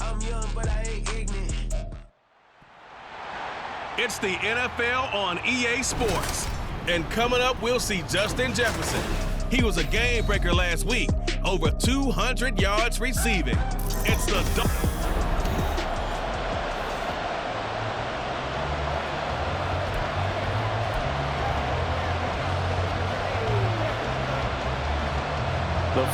I'm young, but I ain't ignorant. It's the NFL on EA Sports. And coming up, we'll see Justin Jefferson. He was a game breaker last week, over 200 yards receiving. It's the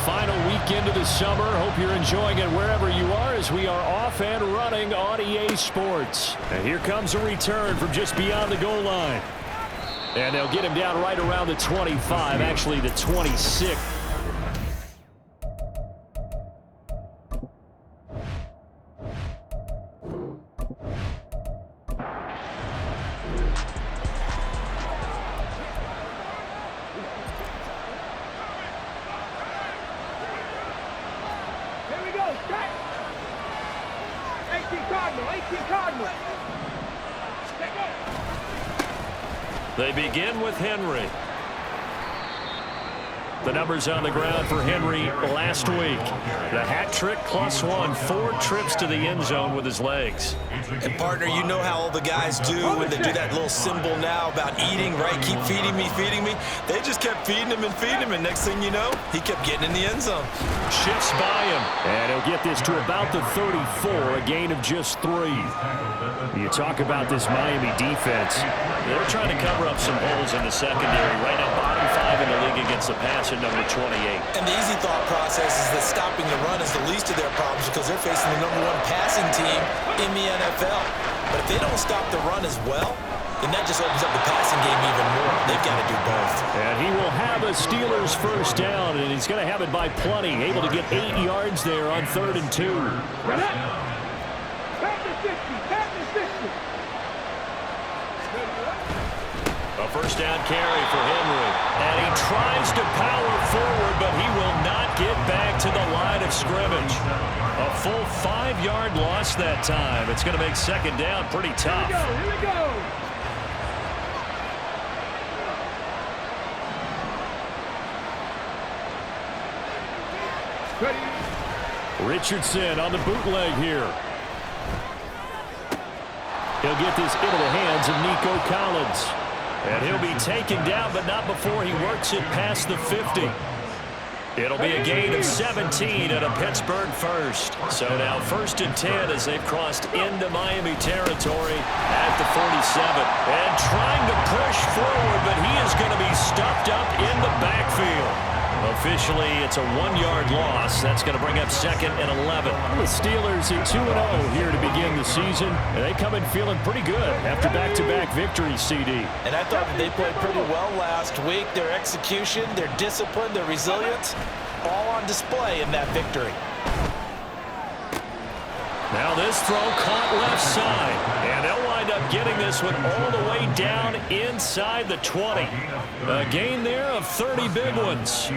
final weekend of the summer. Hope you're enjoying it wherever you are as we are off and running on EA Sports. And here comes a return from just beyond the goal line. And they'll get him down right around the 25, actually the 26. They begin with Henry. The numbers on the ground for Henry last week. The hat trick +1, 4 trips to the end zone with his legs. And partner, you know how all the guys do when they do that little symbol now about eating, right? Keep feeding me, feeding me. They just kept feeding him and feeding him, and next thing you know, he kept getting in the end zone. Shifts by him, and he'll get this to about the 34, a gain of just 3. You talk about this Miami defense. They're trying to cover up some holes in the secondary. Right now, bottom 5 in the league against the pass at number 28. And the easy thought process is that stopping the run is the least of their problems because they're facing the #1 passing team in the NFL. But if they don't stop the run as well, then that just opens up the passing game even more. They've got to do both. And he will have a Steelers first down, and he's going to have it by plenty. Able to get 8 yards there on 3rd and 2. A first down carry for Henry. And he tries to power forward, but he will not get back to the line of scrimmage. A full 5-yard loss that time. It's going to make 2nd down pretty tough. Here we go. Richardson on the bootleg here. He'll get this into the hands of Nico Collins. And he'll be taken down, but not before he works it past the 50. It'll be a gain of 17 and a Pittsburgh first. So now 1st and 10 as they've crossed into Miami territory at the 47. And trying to push forward, but he is going to be stuffed up in the backfield. Officially, it's a 1-yard loss. That's going to bring up 2nd and 11. The Steelers at 2-0 here to begin the season. And they come in feeling pretty good after back-to-back victories, CD. And I thought that they played pretty well last week. Their execution, their discipline, their resilience, all on display in that victory. Now this throw caught left side. And they'll wind up getting this one all the way down inside the 20. A gain there of 30 big ones.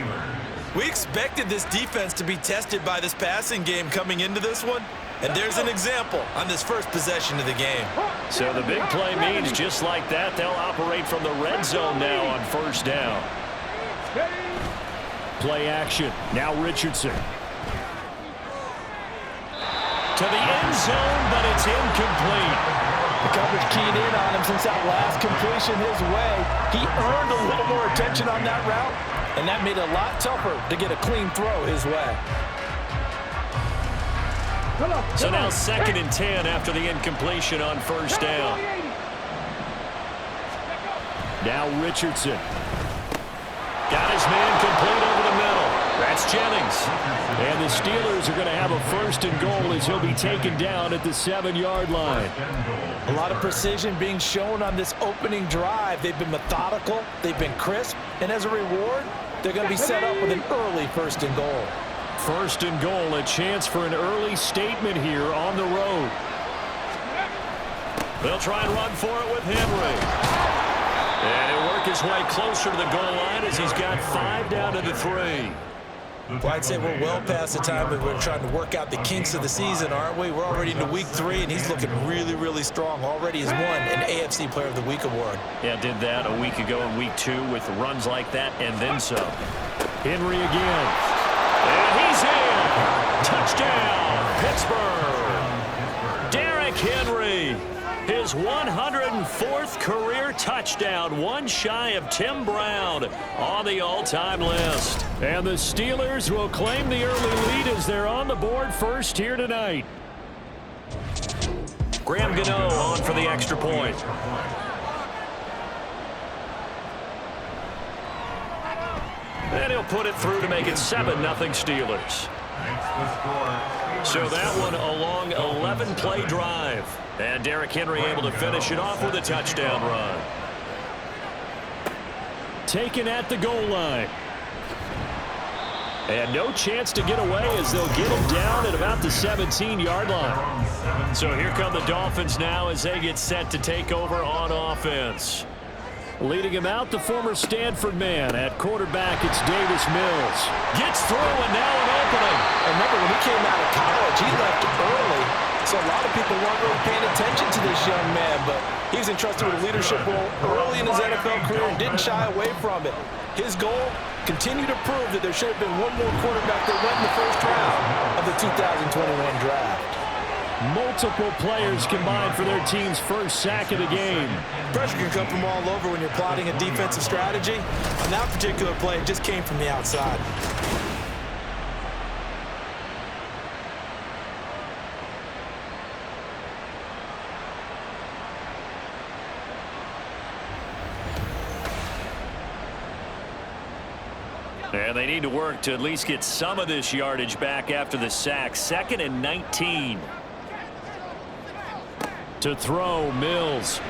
We expected this defense to be tested by this passing game coming into this one. And there's an example on this first possession of the game. So the big play means just like that, they'll operate from the red zone now on 1st down. Play action. Now Richardson. To the end zone, but it's incomplete. The coverage keyed in on him since that last completion his way. He earned a little more attention on that route, and that made it a lot tougher to get a clean throw his way. So now 2nd and 10 after the incompletion on 1st down. Now Richardson. Got his man complete over the middle. That's Jennings. And the Steelers are going to have a 1st and goal as he'll be taken down at the 7-yard line. A lot of precision being shown on this opening drive. They've been methodical. They've been crisp. And as a reward, they're going to be set up with an early 1st and goal. 1st and goal, a chance for an early statement here on the road. They'll try and run for it with Henry. And he'll work his way closer to the goal line as he's got 5 down to the 3. Well, I'd say we're well past the time that we're trying to work out the kinks of the season, aren't we? We're already into week 3, and he's looking really, really strong. Already has won an AFC Player of the Week award. Yeah, did that a week ago in week 2 with runs like that and then some. Henry again. And he's in. Touchdown, Pittsburgh. Henry. His 104th career touchdown, one shy of Tim Brown on the all-time list. And the Steelers will claim the early lead as they're on the board first here tonight. Graham Gano on for the extra point. And he'll put it through to make it 7-0 Steelers. So that one a long 11-play drive. And Derrick Henry able to finish it off with a touchdown run. Taken at the goal line. And no chance to get away as they'll get him down at about the 17-yard line. So here come the Dolphins now as they get set to take over on offense. Leading him out, the former Stanford man. At quarterback, it's Davis Mills. Gets through, and now an opening. And remember, when he came out of college, he left early. So a lot of people weren't really paying attention to this young man, but he was entrusted with a leadership role early in his NFL career and didn't shy away from it. His goal, continue to prove that there should have been one more quarterback that went in the first round of the 2021 draft. Multiple players combined for their team's first sack of the game. Pressure can come from all over when you're plotting a defensive strategy. On that particular play, it just came from the outside. And they need to work to at least get some of this yardage back after the sack. 2nd and 19. To throw, Mills.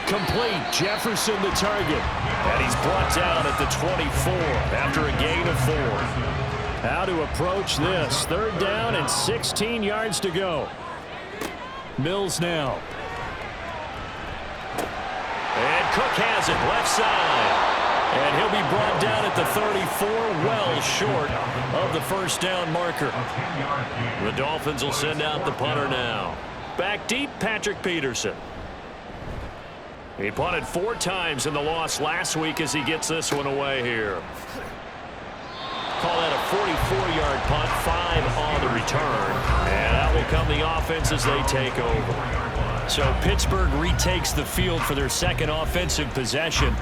Complete, Jefferson the target. And he's brought down at the 24 after a gain of 4. How to approach this. 3rd down and 16 yards to go. Mills now. And Cook has it, left side. And he'll be brought down at the 34, well short of the first down marker. The Dolphins will send out the punter now. Back deep, Patrick Peterson. He punted 4 times in the loss last week as he gets this one away here. Call that a 44-yard punt, 5 on the return. And out will come the offense as they take over. So Pittsburgh retakes the field for their second offensive possession.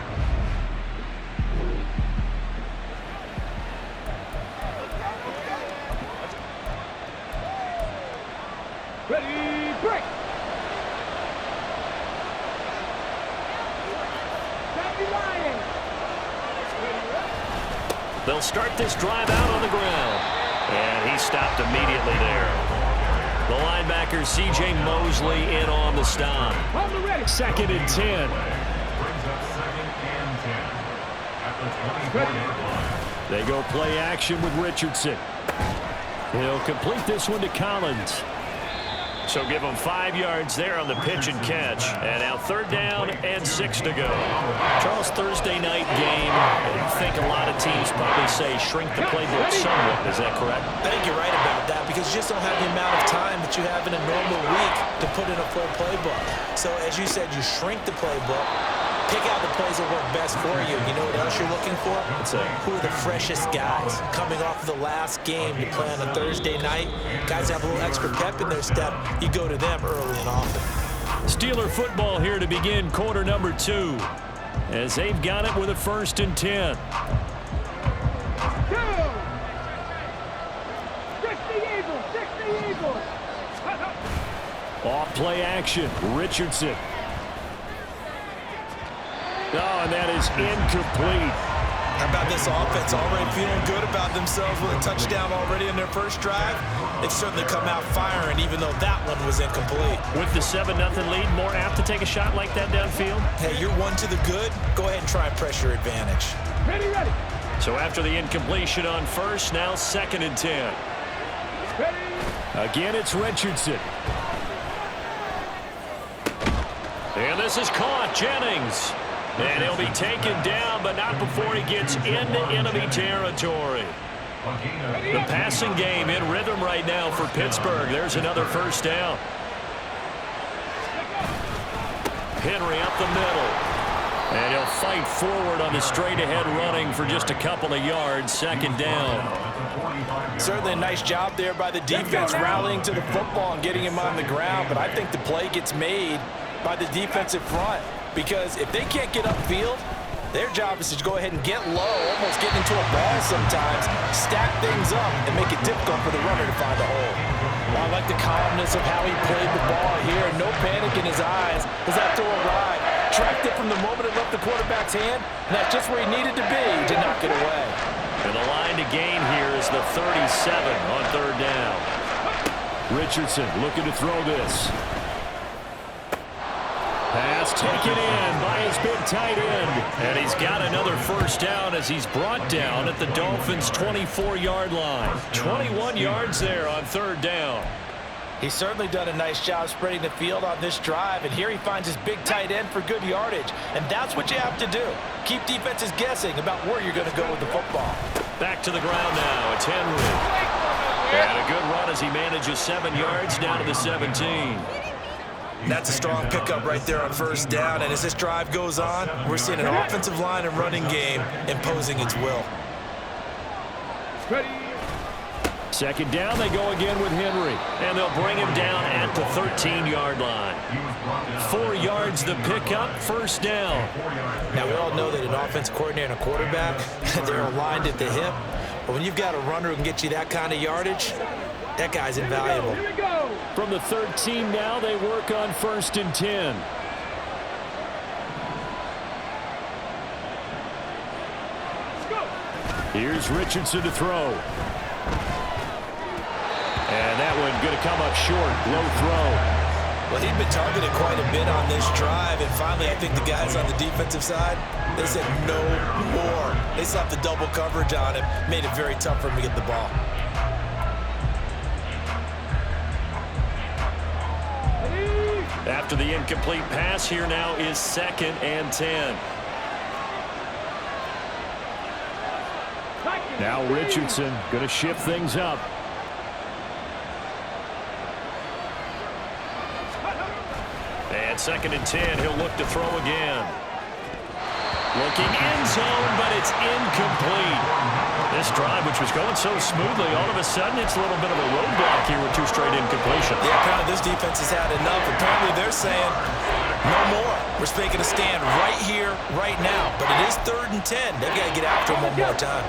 They'll start this drive out on the ground. And he stopped immediately there. The linebacker, C.J. Mosley, in on the stop. 2nd and 10. They go play action with Richardson. He'll complete this one to Collins. So give them 5 yards there on the pitch and catch. And now 3rd down and 6 to go. Charles, Thursday night game. I think a lot of teams probably say shrink the playbook somewhat. Is that correct? I think you're right about that because you just don't have the amount of time that you have in a normal week to put in a full playbook. So as you said, you shrink the playbook. Pick out the plays that work best for you. You know what else you're looking for? Who are the freshest guys coming off of the last game to play on a Thursday night? Guys have a little extra pep in their step. You go to them early and often. Steeler football here to begin quarter number 2 as they've got it with a 1st and 10. Off play action, Richardson. Oh, and that is incomplete. How about this offense already feeling good about themselves with a touchdown already in their first drive? They've certainly come out firing, even though that one was incomplete. With the 7-0 lead, more apt to take a shot like that downfield? Hey, you're 1 to the good. Go ahead and try and press your advantage. Ready. So after the incompletion on 1st, now 2nd and 10. Again, it's Richardson. And this is caught, Jennings. And he'll be taken down, but not before he gets into enemy territory. The passing game in rhythm right now for Pittsburgh. There's another 1st down. Henry up the middle. And he'll fight forward on the straight-ahead running for just a couple of yards. Second down. Certainly a nice job there by the defense rallying to the football and getting him on the ground. But I think the play gets made by the defensive front, because if they can't get upfield, their job is to go ahead and get low, almost get into a ball sometimes, stack things up, and make it difficult for the runner to find a hole. Well, I like the calmness of how he played the ball here. No panic in his eyes as that throw arrived. Tracked it from the moment it left the quarterback's hand, and that's just where he needed to be to knock it away. And the line to gain here is the 37 on third down. Richardson looking to throw this. Pass taken in by his big tight end. And he's got another first down as he's brought down at the Dolphins' 24-yard line. 21 yards there on third down. He's certainly done a nice job spreading the field on this drive, and here he finds his big tight end for good yardage. And that's what you have to do. Keep defenses guessing about where you're going to go with the football. Back to the ground now. It's Henry. And a good run as he manages 7 yards down to the 17. That's a strong pickup right there on first down, and as this drive goes on, we're seeing an offensive line and running game imposing its will. Second down, they go again with Henry, and they'll bring him down at the 13-yard line. 4 yards the pickup, first down. Now, we all know that an offensive coordinator and a quarterback, they're aligned at the hip, but when you've got a runner who can get you that kind of yardage, that guy's invaluable. From the 13 now, they work on 1st and 10. Here's Richardson to throw. And that one going to come up short. Low throw. Well, he'd been targeted quite a bit on this drive, and finally I think the guys on the defensive side, they said no more. They slapped the double coverage on him, made it very tough for him to get the ball. After the incomplete pass, here now is 2nd and 10. Now Richardson going to shift things up. And 2nd and 10, he'll look to throw again. Looking end zone, but it's incomplete. This drive, which was going so smoothly, all of a sudden it's a little bit of a roadblock here with 2 straight incompletions. Yeah, kind of this defense has had enough. Apparently they're saying no more. We're making a stand right here, right now. But it is 3rd and 10. They've got to get after him one more time.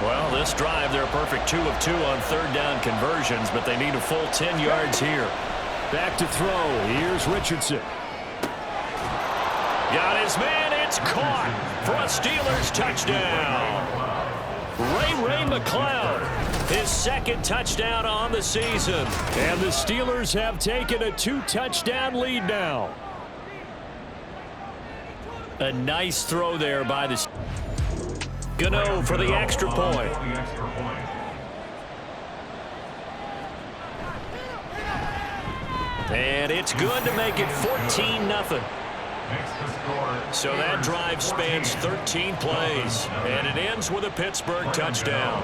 Well, this drive, they're a perfect 2 of 2 on third down conversions, but they need a full 10 yards here. Back to throw. Here's Richardson. Got his man. It's caught for a Steelers touchdown. Ray McCloud, his 2nd touchdown on the season. And the Steelers have taken a 2-touchdown lead now. A nice throw there by the Gano for the extra point. And it's good to make it 14-0. So that drive spans 13 plays, and it ends with a Pittsburgh touchdown.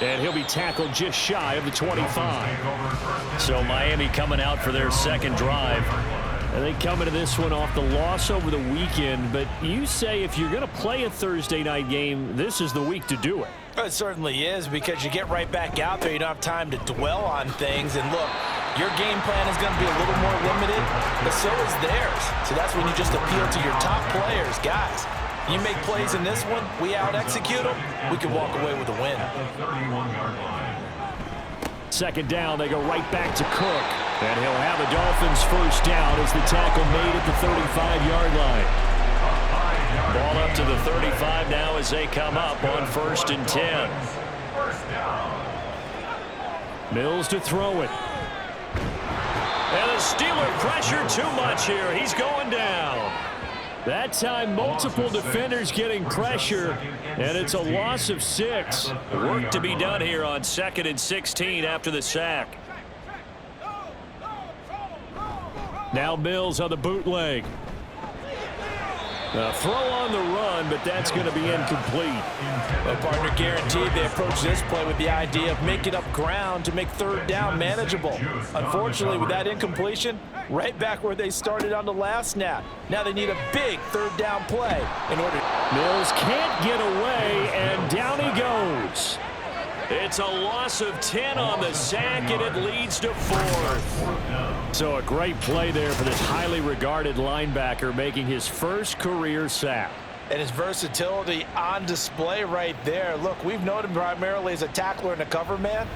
And he'll be tackled just shy of the 25. So Miami coming out for their 2nd drive. And they come into this one off the loss over the weekend. But you say if you're going to play a Thursday night game, this is the week to do it. It certainly is, because you get right back out there. You don't have time to dwell on things. And look, your game plan is going to be a little more limited, but so is theirs. So that's when you just appeal to your top players. Guys, you make plays in this one, we out-execute them, we can walk away with a win. 2nd down, they go right back to Cook. And he'll have the Dolphins first down as the tackle made at the 35-yard line. Ball up to the 35 now as they come up on 1st and 10. Mills to throw it. And the Steeler pressure too much here. He's going down. That time, multiple defenders getting pressure, and it's a loss of 6. Work to be done here on 2nd and 16 after the sack. Now Mills on the bootleg. A throw on the run, but that's going to be incomplete. Well, partner, guaranteed they approach this play with the idea of making up ground to make third down manageable. Unfortunately, with that incompletion, right back where they started on the last snap. Now they need a big third down play in order. Mills can't get away, and down he goes. It's a loss of 10 on the sack, and it leads to 4th. So a great play there for this highly regarded linebacker making his first career sack. And his versatility on display right there. Look, we've known him primarily as a tackler and a cover man,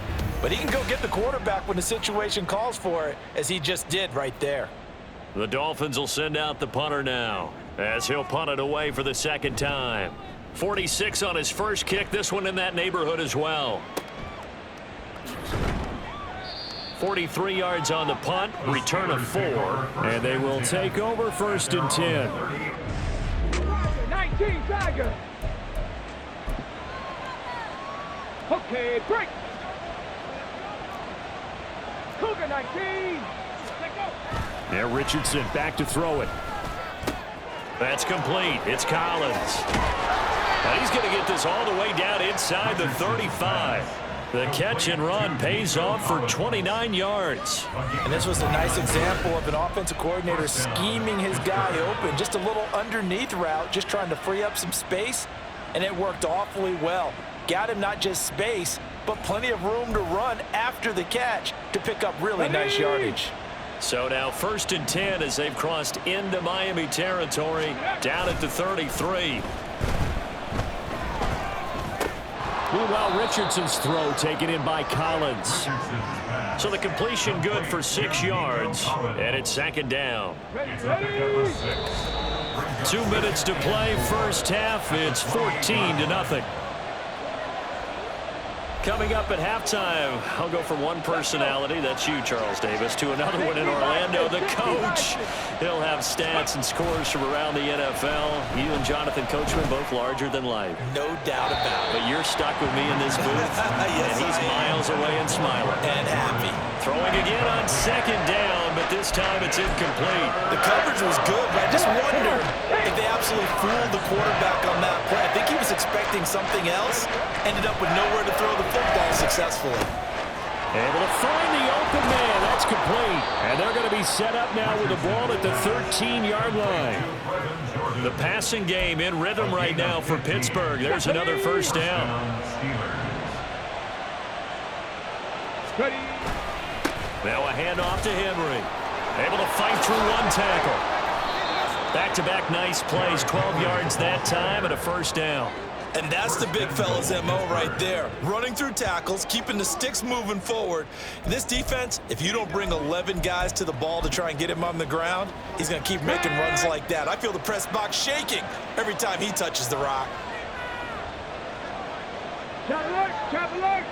but he can go get the quarterback when the situation calls for it, as he just did right there. The Dolphins will send out the punter now, as he'll punt it away for the second time. 46 on his first kick, this one in that neighborhood as well. 43 yards on the punt, return of 4, and they will take over 1st and 10. 19 Tiger. Okay, break. Cougar 19. Now Richardson back to throw it. That's complete. It's Collins. Now he's going to get this all the way down inside the 35. The catch and run pays off for 29 yards. And this was a nice example of an offensive coordinator scheming his guy open. Just a little underneath route, just trying to free up some space, and it worked awfully well. Got him not just space, but plenty of room to run after the catch to pick up really nice yardage. So now 1st and 10 as they've crossed into Miami territory, down at the 33. Meanwhile, Richardson's throw taken in by Collins. So the completion good for 6 yards, and it's 2nd down. 2 minutes to play, first half. It's 14-0. Coming up at halftime, I'll go from one personality, that's you, Charles Davis, to another one in Orlando, the coach. He'll have stats and scores from around the NFL. You and Jonathan Coachman both larger than life. No doubt about it. But you're stuck with me in this booth, Yes, and he's miles away and smiling. And happy. Throwing again on 2nd down, but this time it's incomplete. The coverage was good, but I just wonder if they absolutely fooled the quarterback on that play. I think he was expecting something else, ended up with nowhere to throw the football successfully. Able to find the open man. That's complete. And they're going to be set up now with the ball at the 13-yard line. The passing game in rhythm right now for Pittsburgh. There's another first down. Now a handoff to Henry. Able to fight through one tackle. Back-to-back nice plays. 12 yards that time and a first down. And that's the big fella's MO right there. Running through tackles, keeping the sticks moving forward. In this defense, if you don't bring 11 guys to the ball to try and get him on the ground, he's going to keep making runs like that. I feel the press box shaking every time he touches the rock. Trap alert! Trap alert!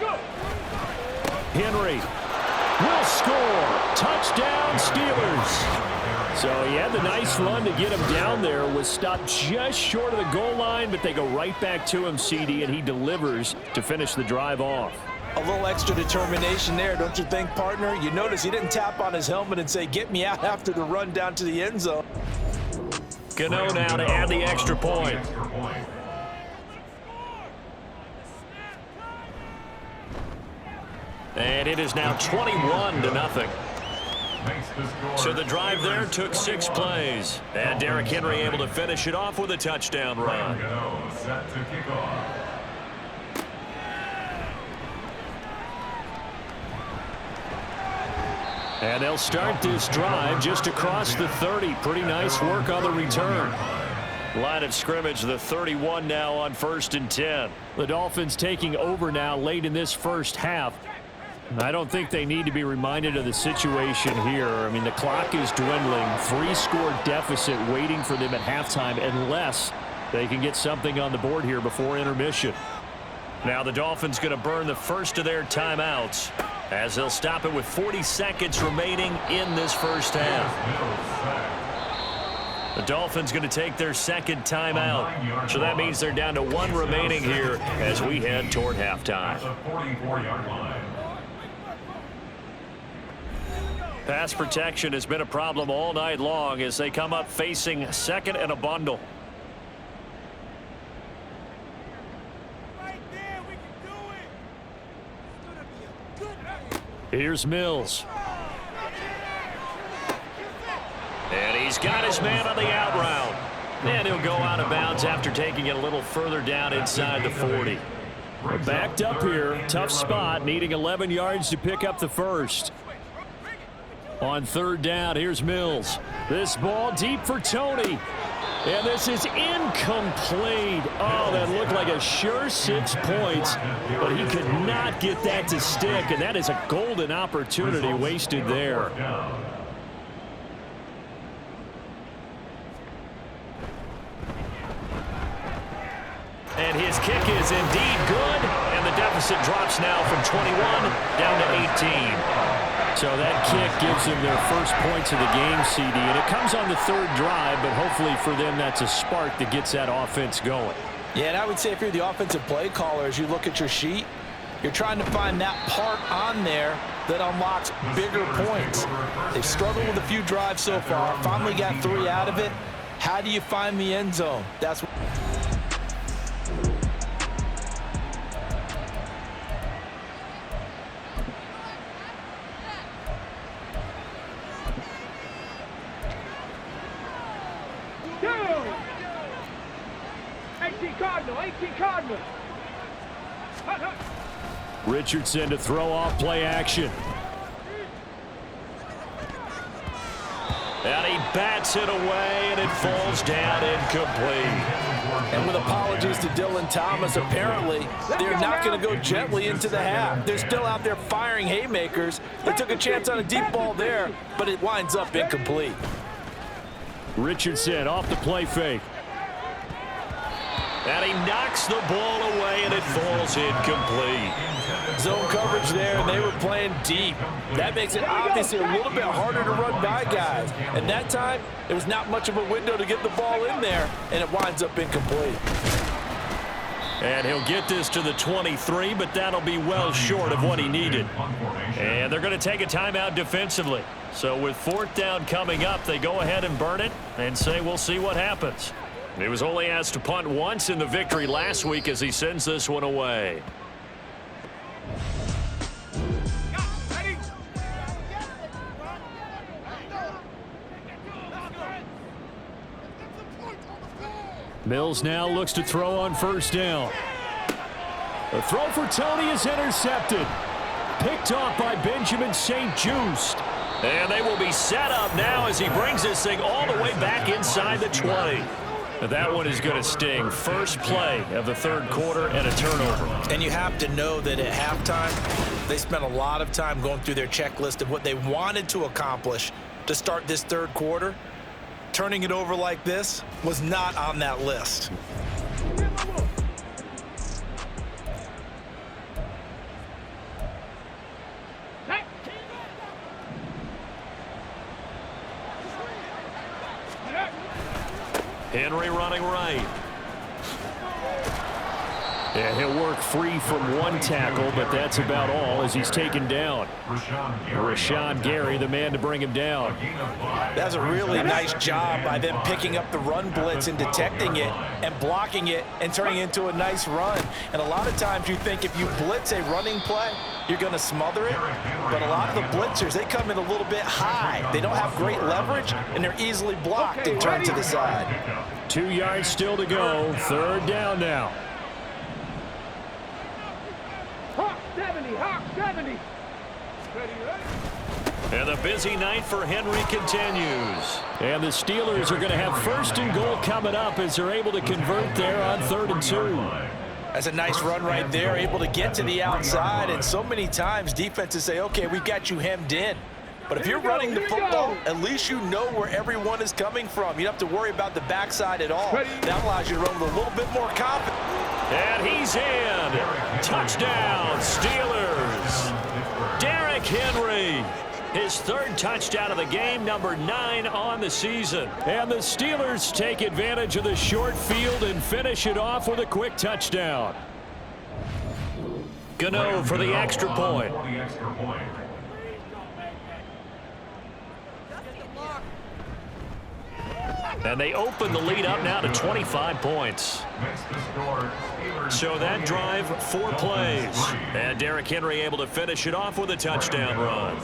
Go! Henry will score. Touchdown, Steelers. So he had the nice run to get him down there. Was stopped just short of the goal line, but they go right back to him, CD, and he delivers to finish the drive off. A little extra determination there, don't you think, partner? You notice he didn't tap on his helmet and say, get me out after the run down to the end zone. Cano now to add the extra point. And it is now 21-0. So the drive there took 6 plays. And Derrick Henry able to finish it off with a touchdown run. And they'll start this drive just across the 30. Pretty nice work on the return. Line of scrimmage, the 31 now on 1st and 10. The Dolphins taking over now late in this first half. I don't think they need to be reminded of the situation here. I mean, the clock is dwindling. 3-score deficit waiting for them at halftime unless they can get something on the board here before intermission. Now the Dolphins going to burn the first of their timeouts as they'll stop it with 40 seconds remaining in this first half. The Dolphins going to take their second timeout. So that means they're down to 1 remaining here as we head toward halftime. Pass protection has been a problem all night long as they come up facing second and a bundle. Right there, we can do it. It's gonna be a good. Here's Mills. And he's got his man on the out route. And he'll go out of bounds after taking it a little further down inside the 40. We're backed up here. Tough spot, needing 11 yards to pick up the first. On third down, here's Mills. This ball deep for Tony. And this is incomplete. Oh, that looked like a sure 6 points, but he could not get that to stick, and that is a golden opportunity wasted there. And his kick is indeed good, and the deficit drops now from 21 down to 18. So that kick gives them their first points of the game, CD, and it comes on the third drive, but hopefully for them that's a spark that gets that offense going. Yeah, and I would say if you're the offensive play caller, as you look at your sheet, you're trying to find that part on there that unlocks bigger points. They've struggled with a few drives so far, finally got 3 out of it. How do you find the end zone? That's what... Cardinal. Richardson to throw off play action. And he bats it away, and it falls down incomplete. And with apologies to Dylan Thomas, apparently they're not going to go gently into the half. They're still out there firing haymakers. They took a chance on a deep ball there, but it winds up incomplete. Richardson off the play fake. And he knocks the ball away, and it falls incomplete. Zone coverage there, and they were playing deep. That makes it obviously a little bit harder to run by guys. And that time, there was not much of a window to get the ball in there, and it winds up incomplete. And he'll get this to the 23, but that'll be well short of what he needed. And they're going to take a timeout defensively. So with fourth down coming up, they go ahead and burn it and say we'll see what happens. He was only asked to punt once in the victory last week as he sends this one away. Mills now looks to throw on first down. The throw for Tony is intercepted. Picked off by Benjamin St-Juste. And they will be set up now as he brings this thing all the way back inside the 20. That one is going to sting. First play of the third quarter and a turnover. And you have to know that at halftime, they spent a lot of time going through their checklist of what they wanted to accomplish to start this third quarter. Turning it over like this was not on that list. Henry running right. Yeah, he'll work free from one tackle, but that's about all as he's taken down. Rashawn Gary, the man to bring him down. That's a really nice job by them picking up the run blitz and detecting it and blocking it and turning it into a nice run. And a lot of times you think if you blitz a running play, you're going to smother it. But a lot of the blitzers, they come in a little bit high. They don't have great leverage, and they're easily blocked and turned to the side. 2 yards still to go. Third down now. Hawk 70, Hawk 70. Ready, ready. And the busy night for Henry continues. And the Steelers are going to have first and goal coming up as they're able to convert there on 3rd and 2. That's a nice run right there, able to get to the outside. And so many times defenses say, okay, we've got you hemmed in. But if you're running the football, at least you know where everyone is coming from. You don't have to worry about the backside at all. That allows you to run with a little bit more confidence. And he's in. Touchdown, Steelers. Derrick Henry. His third touchdown of the game, number 9 on the season. And the Steelers take advantage of the short field and finish it off with a quick touchdown. Gano for the extra point. And they open the lead up now to 25 points. So that drive, 4 plays. And Derrick Henry able to finish it off with a touchdown run.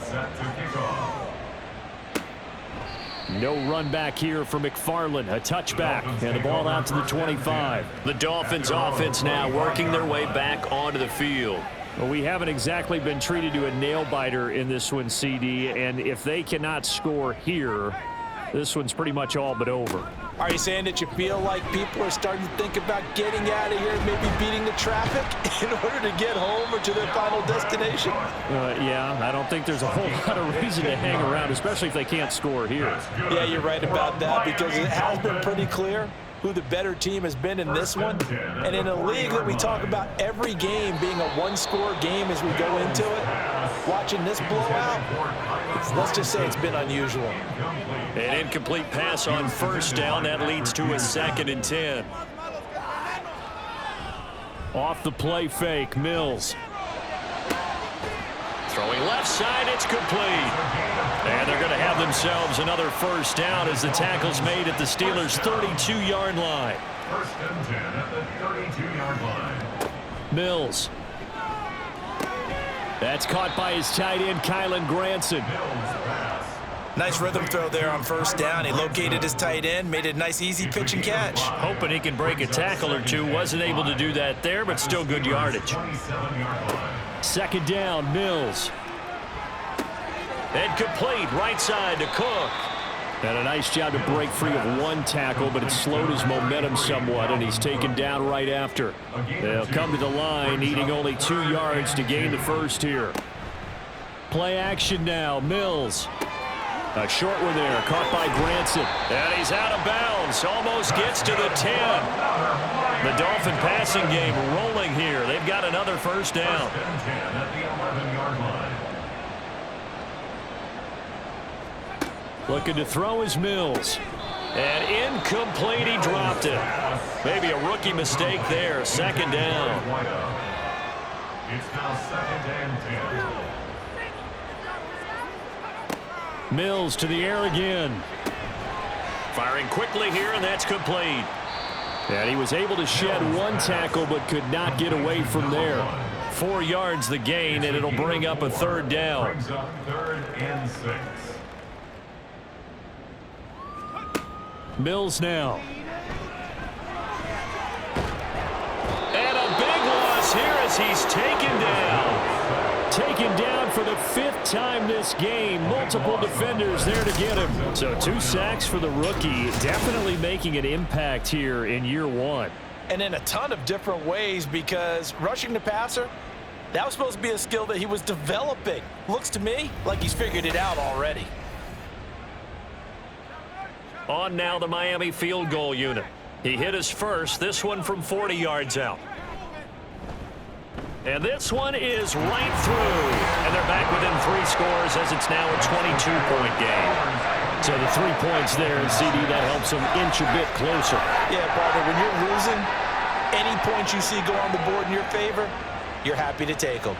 No run back here for McFarland. A touchback. And the ball out to the 25. The Dolphins offense now working their way back onto the field. Well, we haven't exactly been treated to a nail-biter in this one, CD. And if they cannot score here, this one's pretty much all but over. Are you saying that you feel like people are starting to think about getting out of here and maybe beating the traffic in order to get home or to their final destination? Yeah, I don't think there's a whole lot of reason to hang around, especially if they can't score here. Yeah, you're right about that, because it has been pretty clear who the better team has been in this one. And in a league that we talk about every game being a one-score game as we go into it, watching this blowout, let's just say it's been unusual. An incomplete pass on first down. That leads to a 2nd and 10. Off the play fake, Mills. Throwing left side, it's complete. And they're going to have themselves another first down as the tackle's made at the Steelers' 32-yard line. 1st and 10 at the 32-yard line. Mills. That's caught by his tight end, Kylen Granson. Nice rhythm throw there on first down. He located his tight end, made a nice easy pitch and catch. Hoping he can break a tackle or two. Wasn't able to do that there, but still good yardage. 2nd down, Mills. And complete, right side to Cook. And a nice job to break free of one tackle, but it slowed his momentum somewhat, and he's taken down right after. They'll come to the line, needing only 2 yards to gain the first here. Play action now, Mills. A short one there, caught by Granson. And he's out of bounds, almost gets to the 10. The Dolphin passing game rolling here. They've got another first down. Looking to throw his Mills. And incomplete, he dropped it. Maybe a rookie mistake there, 2nd down. It's now 2nd and 10. Mills to the air again. Firing quickly here, and that's complete. And he was able to shed one tackle, but could not get away from there. 4 yards the gain, and it'll bring up a 3rd down. Brings up 3rd and 6. Mills now. And a big loss here as he's taken down. Taken down for the 5th time this game. Multiple defenders there to get him. So 2 sacks for the rookie. Definitely making an impact here in year 1. And in a ton of different ways, because rushing the passer, that was supposed to be a skill that he was developing. Looks to me like he's figured it out already. On now the Miami field goal unit. He hit his first, this one from 40 yards out. And this one is right through. And they're back within 3 scores as it's now a 22-point game. So the 3 points there, and CD, that helps them inch a bit closer. Yeah, partner, when you're losing, any points you see go on the board in your favor, you're happy to take them.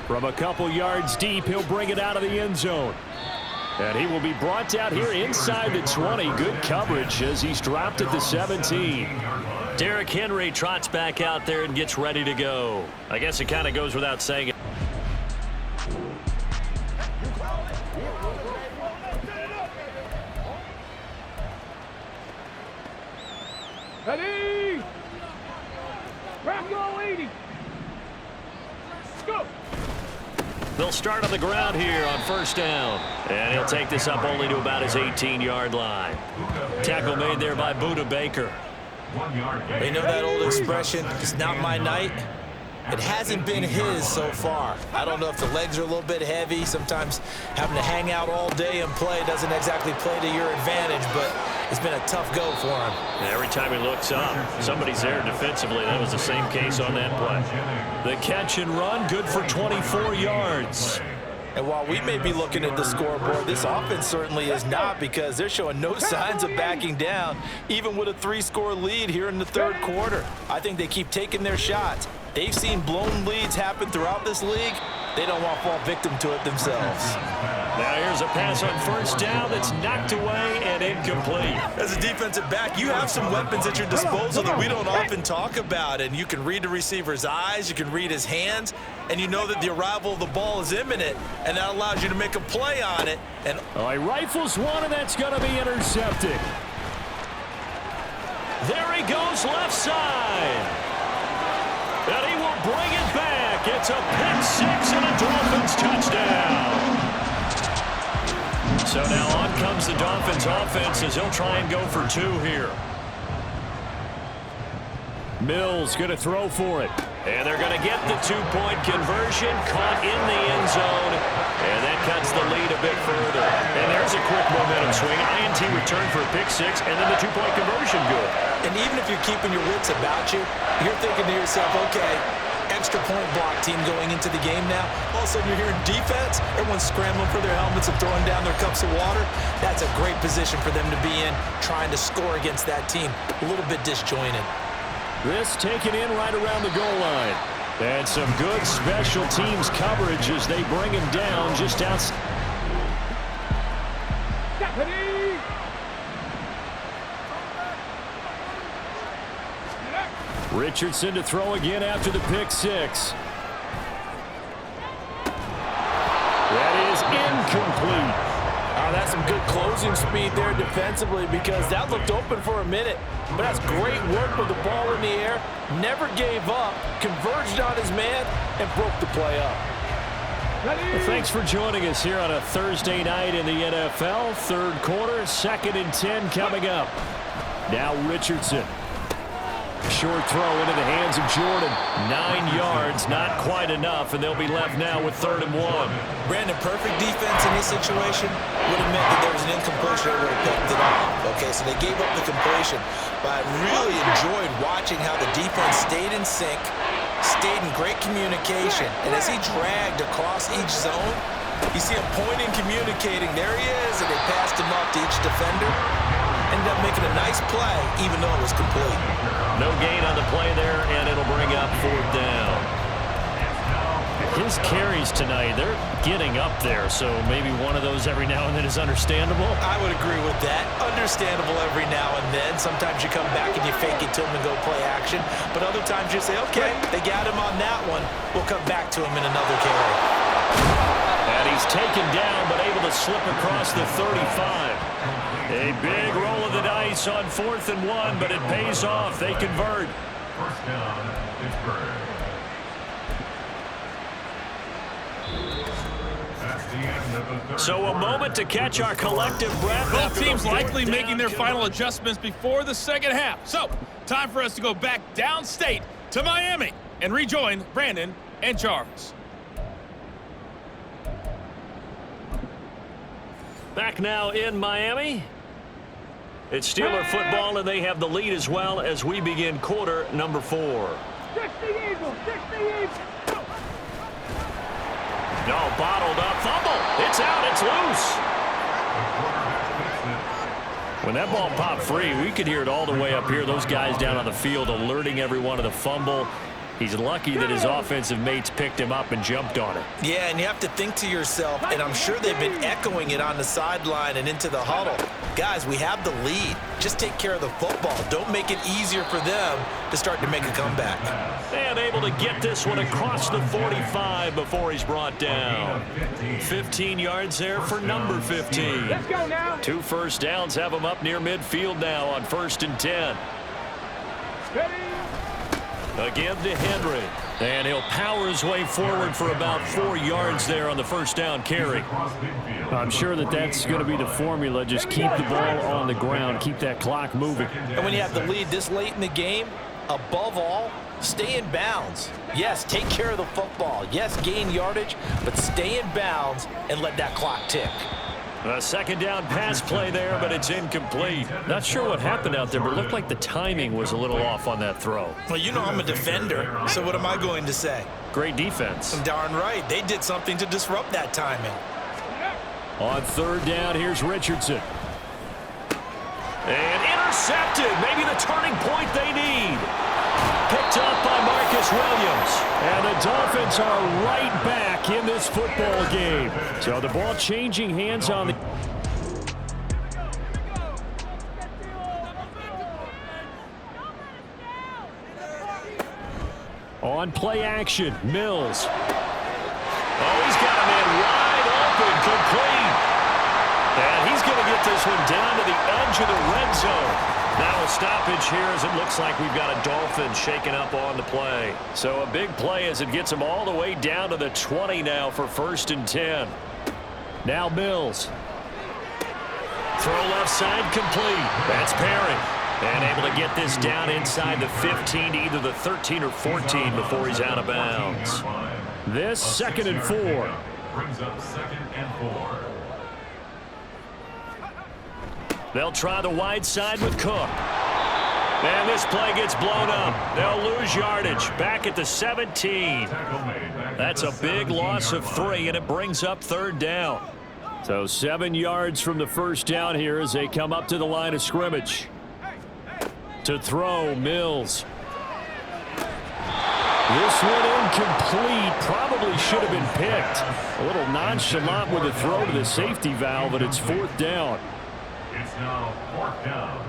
From a couple yards deep, he'll bring it out of the end zone. And he will be brought out here inside the 20. Good coverage as he's dropped at the 17. Derrick Henry trots back out there and gets ready to go. I guess it kind of goes without saying it. Ready? Crack all 80. Let's go. They'll start on the ground here on first down. And he'll take this up only to about his 18-yard line. Tackle made there by Buda Baker. You know that old expression, it's not my night? It hasn't been his so far. I don't know if the legs are a little bit heavy. Sometimes having to hang out all day and play doesn't exactly play to your advantage, but it's been a tough go for him. And every time he looks up, somebody's there defensively. That was the same case on that play. The catch and run, good for 24 yards. And while we may be looking at the scoreboard, this offense certainly is not, because they're showing no signs of backing down, even with a 3-score lead here in the 3rd quarter. I think they keep taking their shots. They've seen blown leads happen throughout this league. They don't want to fall victim to it themselves. Now here's a pass on first down that's knocked away and incomplete. As a defensive back, you have some weapons at your disposal that we don't often talk about, and you can read the receiver's eyes, you can read his hands, and you know that the arrival of the ball is imminent, and that allows you to make a play on it. And He rifles one, and that's going to be intercepted. There he goes left side. And he will bring it back. It's a pick six and a Dolphins touchdown. So now on comes the Dolphins offense as he'll try and go for two here. Mills going to throw for it. And they're going to get the two-point conversion, caught in the end zone, and that cuts the lead a bit further. And there's a quick momentum swing. INT return for a pick six, and then the two-point conversion good. And even if you're keeping your wits about you, you're thinking to yourself, okay, extra point block team going into the game now. All of a sudden you're hearing defense. Everyone's scrambling for their helmets and throwing down their cups of water. That's a great position for them to be in, trying to score against that team. A little bit disjointed. This taken in right around the goal line. And some good special teams coverage as they bring him down just outside. Deputy! Richardson to throw again after the pick six. That is incomplete. That's some good closing speed there defensively because that looked open for a minute. But that's great work with the ball in the air. Never gave up, converged on his man, and broke the play up. Well, thanks for joining us here on a Thursday night in the NFL. Third quarter, 2nd and 10 coming up. Now Richardson. Short throw into the hands of Jordan. 9 yards, not quite enough, and they'll be left now with 3rd and 1. Brandon, perfect defense in this situation would have meant that there was an incompletion that would have picked it off. Okay, so they gave up the completion, but I really enjoyed watching how the defense stayed in sync, stayed in great communication, and as he dragged across each zone, you see him pointing, communicating. There he is, and they passed him up to each defender. Ended up making a nice play, even though it was complete. No gain on the play there, and it'll bring up 4th down. His carries tonight, they're getting up there, so maybe one of those every now and then is understandable. I would agree with that. Understandable every now and then. Sometimes you come back and you fake it to him and go play action. But other times you say, okay, they got him on that one. We'll come back to him in another carry. And he's taken down, but able to slip across the 35. A big roll of the dice on 4th and 1, but it pays off. They convert. First down, Pittsburgh. That's the end of the third So a moment to catch our collective breath. Both teams likely making their final adjustments before the second half. So, time for us to go back downstate to Miami and rejoin Brandon and Charles. Back now in Miami. It's Steeler football, and they have the lead as well as we begin quarter number 4. 60 Eagles! 60 Eagles! No, bottled up. Fumble. It's out. It's loose. When that ball popped free, we could hear it all the way up here. Those guys down on the field alerting everyone of the fumble. He's lucky that his offensive mates picked him up and jumped on it. Yeah, and you have to think to yourself, and I'm sure they've been echoing it on the sideline and into the huddle. Guys, we have the lead. Just take care of the football. Don't make it easier for them to start to make a comeback. And able to get this one across the 45 before he's brought down. 15 yards there for number 15. Let's go now! 2 first downs have him up near midfield now on 1st and 10. Ready? Again to Henry. And he'll power his way forward for about 4 yards there on the first down carry. I'm sure that that's going to be the formula. Just keep the ball on the ground. Keep that clock moving. And when you have the lead this late in the game, above all, stay in bounds. Yes, take care of the football. Yes, gain yardage, but stay in bounds and let that clock tick. A second down pass play there, but it's incomplete. Not sure what happened out there, but it looked like the timing was a little off on that throw. Well, you know I'm a defender, so what am I going to say? Great defense. Darn right. They did something to disrupt that timing. On 3rd down, here's Richardson. And intercepted. Maybe the turning point they need. picked up by Marcus Williams. And the Dolphins are right back in this football game. So the ball changing hands on the... On play action, Mills. Oh, he's got a man wide open, complete. And he's going to get this one down to the edge of the red zone. Now a stoppage here as it looks like we've got a Dolphin shaken up on the play. So a big play as it gets him all the way down to the 20 now for 1st and 10. Now Mills. Throw left side complete. That's Perry. And able to get this down inside the 15 to either the 13 or 14 before he's out of bounds. This 2nd and 4. Brings up 2nd and 4. They'll try the wide side with Cook. And this play gets blown up. They'll lose yardage. Back at the 17. That's a big loss of 3, and it brings up 3rd down. So 7 yards from the 1st down here as they come up to the line of scrimmage. To throw, Mills. This one incomplete. Probably should have been picked. A little nonchalant with a throw to the safety valve, but it's 4th down. It's now 4th down.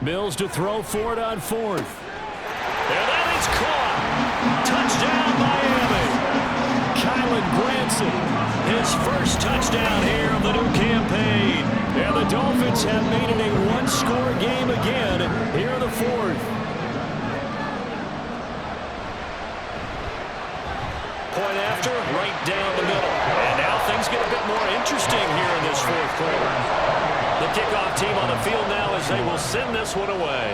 Mills to throw for it on 4th. And that is caught. Touchdown, Miami. Kylan Granson, his first touchdown here of the new campaign. And the Dolphins have made it a one-score game again here in the 4th. Point after, right down the middle. And now things get a bit more interesting here in this 4th quarter. The kickoff team on the field now as they will send this one away.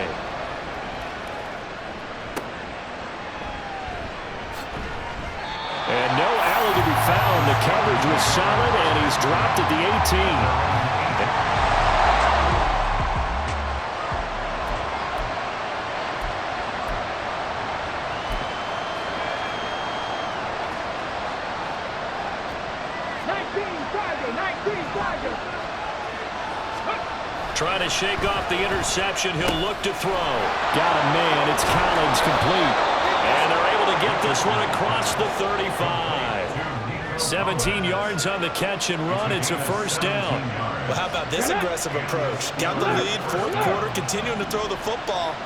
And no alley to be found. The coverage was solid, and he's dropped at the 18. Trying to shake off the interception. He'll look to throw. Got a man. It's Collins complete. And they're able to get this one across the 35. 17 yards on the catch and run. It's a 1st down. Well, how about this aggressive approach? Got the lead, 4th quarter, continuing to throw the football.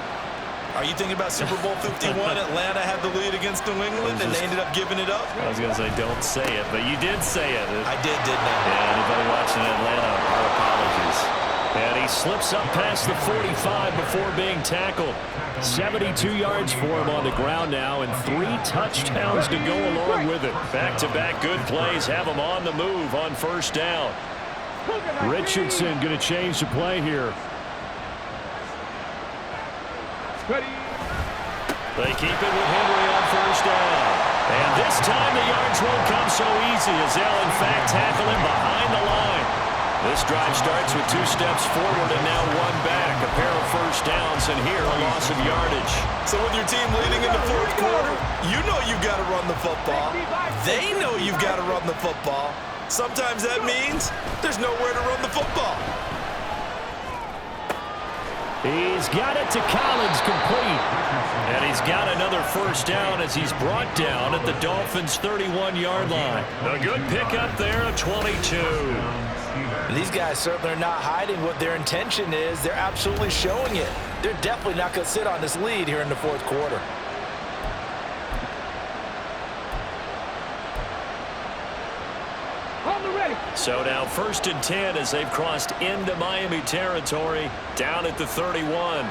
Are you thinking about Super Bowl 51? Atlanta had the lead against New England, and they ended up giving it up? I was going to say, don't say it, but you did say it. I did, didn't I? Yeah, anybody watching Atlanta, our apologies. And he slips up past the 45 before being tackled. 72 yards for him on the ground now, and 3 touchdowns to go along with it. Back-to-back good plays have him on the move on 1st down. Richardson going to change the play here. They keep it with Henry on 1st down. And this time the yards won't come so easy as they'll in fact tackle him behind the line. This drive starts with 2 steps forward and now 1 back. A pair of 1st downs, and here a loss of yardage. So with your team leading in the 4th quarter, you know you've got to run the football. They know you've got to run the football. Sometimes that means there's nowhere to run the football. He's got it to Collins, complete. And he's got another 1st down as he's brought down at the Dolphins' 31-yard line. A good pickup there of 22. These guys certainly are not hiding what their intention is. They're absolutely showing it. They're definitely not going to sit on this lead here in the 4th quarter. So now 1st and 10 as they've crossed into Miami territory, down at the 31.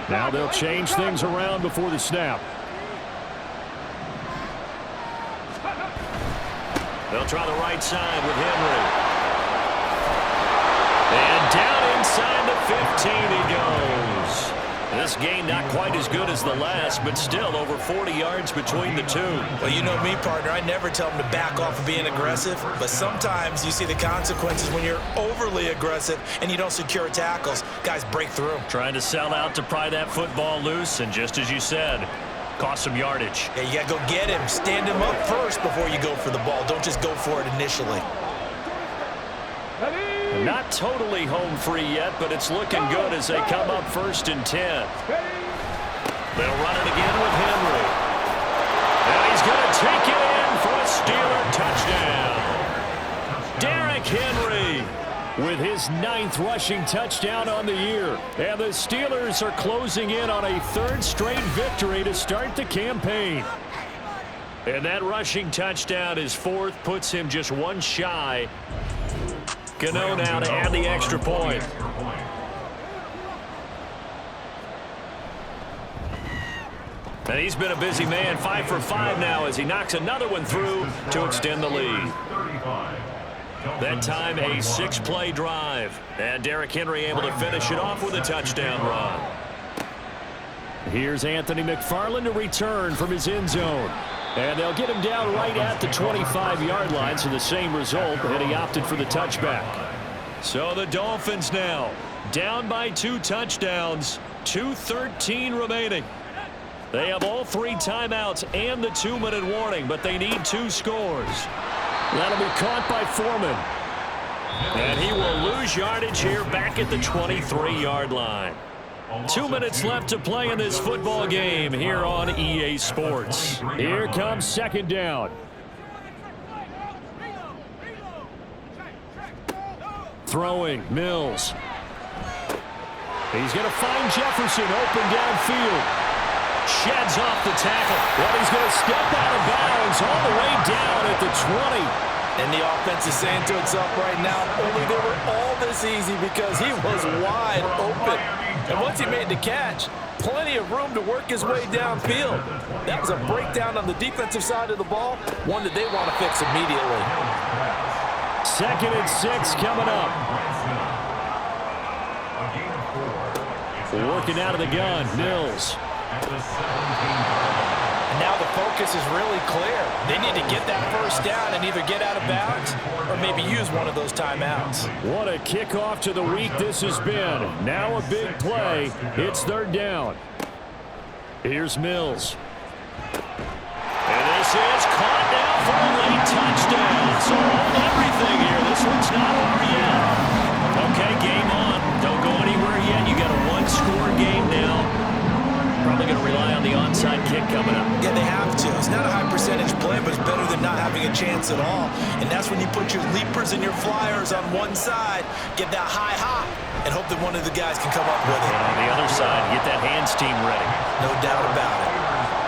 Now they'll change things around before the snap. They'll try the right side with Henry. And down inside the 15 he goes. This game not quite as good as the last, but still over 40 yards between the two. Well, you know me, partner. I never tell them to back off of being aggressive, but sometimes you see the consequences when you're overly aggressive and you don't secure tackles. Guys break through. Trying to sell out to pry that football loose, and just as you said, cost some yardage. Yeah, you got to go get him. Stand him up first before you go for the ball. Don't just go for it initially. And Not totally home free yet, but it's looking good as they come up 1st and 10. They'll run it again with Henry. And he's going to take it in for a Steeler touchdown. Derrick Henry with his 9th rushing touchdown on the year. And the Steelers are closing in on a 3rd straight victory to start the campaign. And that rushing touchdown, his 4th, puts him just one shy. Gano now to add the extra point. And he's been a busy man, 5 for 5 now as he knocks another one through to extend the lead. That time a 6-play drive. And Derrick Henry able to finish it off with a touchdown run. Here's Anthony McFarland to return from his end zone. And they'll get him down right at the 25-yard line, so the same result, and he opted for the touchback. So the Dolphins now down by 2 touchdowns, 2:13 remaining. They have all 3 timeouts and the 2-minute warning, but they need 2 scores. That'll be caught by Foreman. And he will lose yardage here back at the 23-yard line. 2 minutes left to play in this football game here on EA Sports. Here comes 2nd down. Throwing, Mills. He's going to find Jefferson open downfield. Sheds off the tackle. But he's going to step out of bounds all the way down at the 20. And the offense is saying to itself right now, only they were all this easy because he was wide open. And once he made the catch, plenty of room to work his way downfield. That was a breakdown on the defensive side of the ball, one that they want to fix immediately. 2nd and 6 coming up. Working out of the gun, Mills. Now the focus is really clear. They need to get that 1st down and either get out of bounds or maybe use one of those timeouts. What a kickoff to the week this has been. Now a big play. It's 3rd down. Here's Mills. And this is caught now for a late touchdown. So hold everything here. This one's not over yet. Okay, game on. Don't go anywhere yet. You got a 1-score game now. Probably going to rely on the onside kick coming up. Yeah, they have to. It's not a high percentage play, but it's better than not having a chance at all. And that's when you put your leapers and your flyers on one side, get that high hop, and hope that one of the guys can come up with it. And on the other side, get that hands team ready. No doubt about it.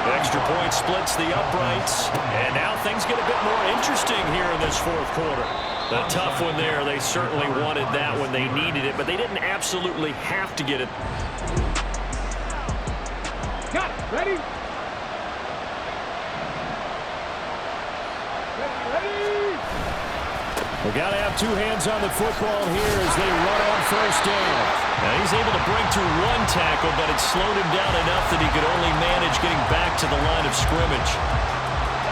The extra point splits the uprights. And now things get a bit more interesting here in this 4th quarter. A tough one there. They certainly wanted that when they needed it, but they didn't absolutely have to get it. Cut. Ready? We got to have 2 hands on the football here as they run on 1st down. Now he's able to break to 1 tackle, but it slowed him down enough that he could only manage getting back to the line of scrimmage.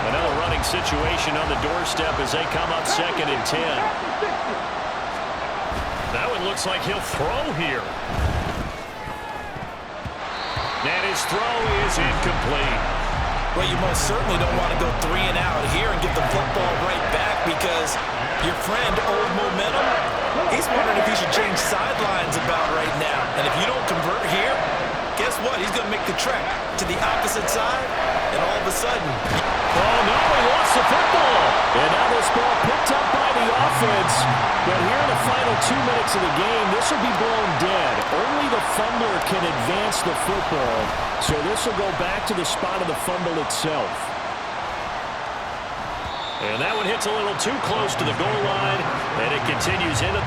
Another running situation on the doorstep as they come up 2nd and 10. That one looks like he'll throw here. And his throw is incomplete. Well, you most certainly don't want to go 3 and out here and get the football right back because your friend, Old Momentum, he's wondering if he should change sidelines about right now. And if you don't convert here, guess what? He's going to make the trek to the opposite side, and all of a sudden... Oh, no, he lost the football. And now this ball picked up by the offense. But here in the final 2 minutes of the game, this will be blown dead. Only the fumbler can advance the football. So this will go back to the spot of the fumble itself. And that one hits a little too close to the goal line, and it continues in.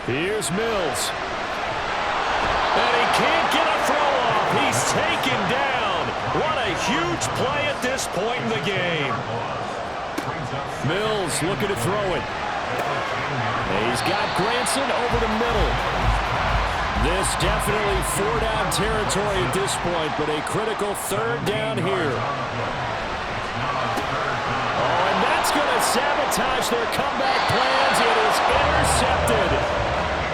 Here's Mills. And he can't get a throw off. He's taken down. What a huge play at this point in the game. Mills looking to throw it. He's got Granson over the middle. This definitely 4-down territory at this point, but a critical 3rd down here. Oh, and that's going to sabotage their comeback plans. It is intercepted.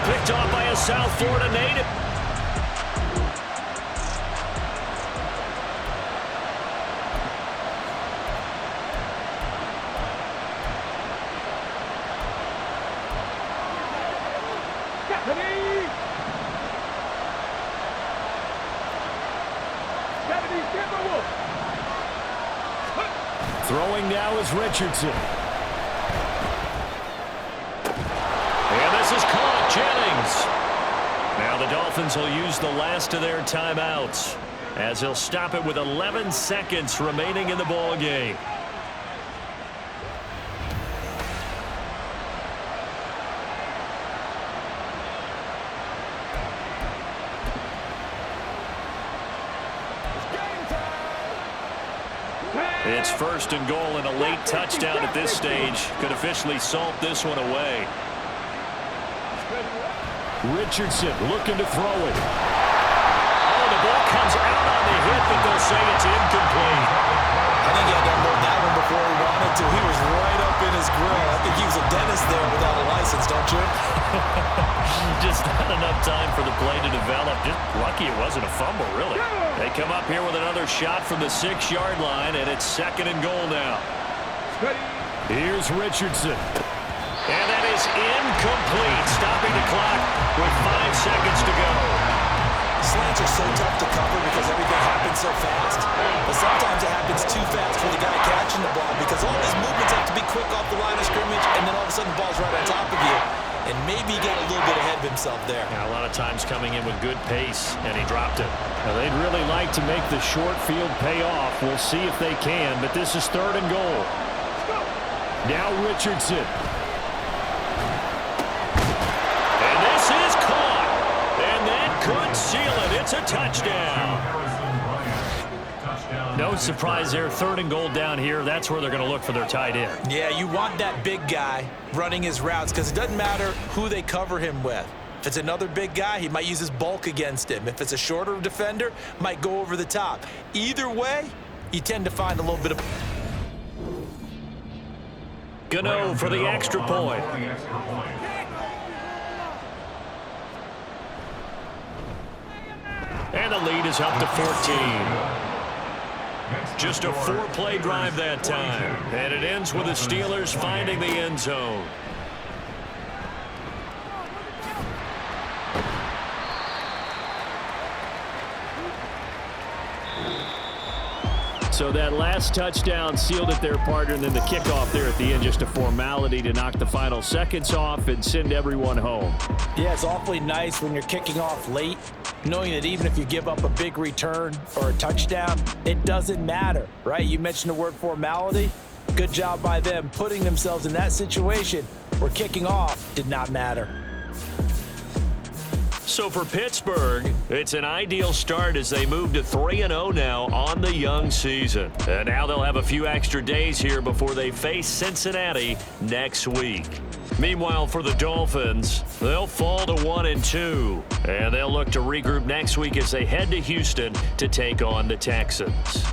Picked off by a South Florida native. Throwing now is Richardson. And this is caught, Jennings. Now the Dolphins will use the last of their timeouts as he'll stop it with 11 seconds remaining in the ball game. It's first and goal, and a late touchdown at this stage could officially salt this one away. Richardson looking to throw it. Oh, the ball comes out on the hit, but they'll say it's incomplete. I think he had to unload that one before he wanted to. He was right up in his grill. I think he was a dentist there without a license, don't you? Just not enough time for the play to develop. Just lucky it wasn't a fumble, really. They come up here with another shot from the 6-yard line, and it's second and goal now. Here's Richardson. And that is incomplete, stopping the clock with 5 seconds to go. Slants are so tough to cover because everything happens so fast. But sometimes it happens too fast for the guy catching the ball because all his movements have to be quick off the line of scrimmage, and then all of a sudden the ball's right on top of you. And maybe he got a little bit ahead of himself there. Yeah, a lot of times coming in with good pace, and he dropped it. Now, they'd really like to make the short field pay off. We'll see if they can, but this is third and goal. Now Richardson. And this is caught. And that could seal it. It's a touchdown. No surprise there. Third and goal down here. That's where they're going to look for their tight end. Yeah, you want that big guy running his routes because it doesn't matter who they cover him with. If it's another big guy, he might use his bulk against him. If it's a shorter defender, might go over the top. Either way, you tend to find a little bit of... Gano for the extra point. And the lead is up to 14. Just a 4-play drive that time. And it ends with the Steelers finding the end zone. So that last touchdown sealed it their partner, and then the kickoff there at the end, just a formality to knock the final seconds off and send everyone home. Yeah, it's awfully nice when you're kicking off late, knowing that even if you give up a big return or a touchdown, it doesn't matter, right? You mentioned the word formality. Good job by them putting themselves in that situation where kicking off did not matter. So for Pittsburgh, it's an ideal start as they move to 3-0 now on the young season. And now they'll have a few extra days here before they face Cincinnati next week. Meanwhile, for the Dolphins, they'll fall to 1-2. And they'll look to regroup next week as they head to Houston to take on the Texans.